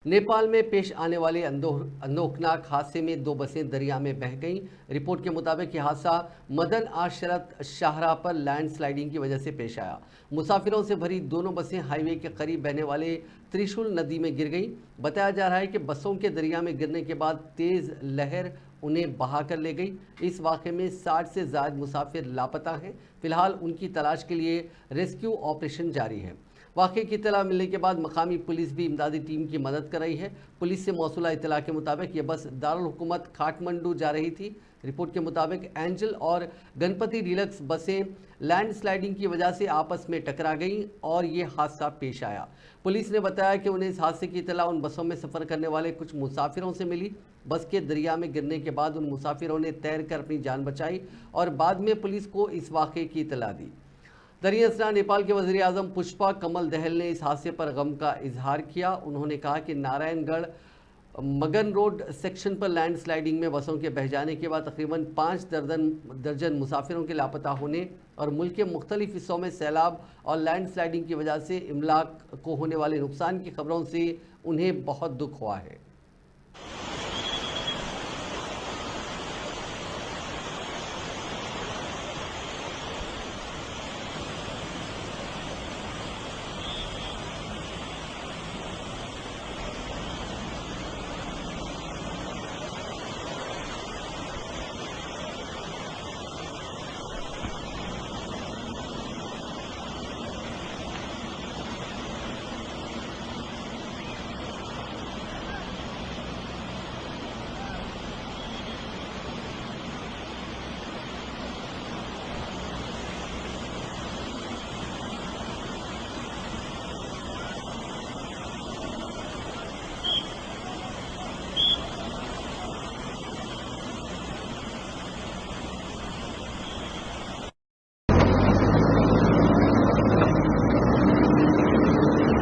नेपाल में पेश आने वाले अनोखनाक हादसे में 2 बसें दरिया में बह गईं। रिपोर्ट के मुताबिक यह हादसा मदन आशरत शाहराह पर लैंडस्लाइडिंग की वजह से पेश आया। मुसाफिरों से भरी दोनों बसें हाईवे के करीब बहने वाले त्रिशूल नदी में गिर गईं। बताया जा रहा है कि बसों के दरिया में गिरने के बाद तेज लहर उन्हें बहा कर ले गई। इस वाक़े में 60 से ज़ायद मुसाफिर लापता हैं। फिलहाल उनकी तलाश के लिए रेस्क्यू ऑपरेशन जारी है। वाक़े की इत्तला मिलने के बाद मकामी पुलिस भी इमदादी टीम की मदद कर रही है। पुलिस से मौसूला इत्तला के मुताबिक ये बस दारुल हुकूमत काठमांडू जा रही थी। रिपोर्ट के मुताबिक एंजल और गणपति डीलक्स बसें लैंडस्लाइडिंग की वजह से आपस में टकरा गईं और ये हादसा पेश आया। पुलिस ने बताया कि उन्हें इस हादसे की इत्तला उन बसों में सफ़र करने वाले कुछ मुसाफिरों से मिली। बस के दरिया में गिरने के बाद उन मुसाफिरों ने तैरकर अपनी जान बचाई और बाद में पुलिस को इस वाक़े की इत्तला दी। दरअसल नेपाल के वज़ीर आज़म पुष्पा कमल दहल ने इस हादसे पर गम का इजहार किया। उन्होंने कहा कि नारायणगढ़ मगन रोड सेक्शन पर लैंडस्लाइडिंग में बसों के बह जाने के बाद तकरीबन 5 दर्जन मुसाफिरों के लापता होने और मुल्क के मुख्तलिफ हिस्सों में सैलाब और लैंडस्लाइडिंग की वजह से इमलाक को होने वाले नुकसान की खबरों से उन्हें बहुत दुख हुआ है।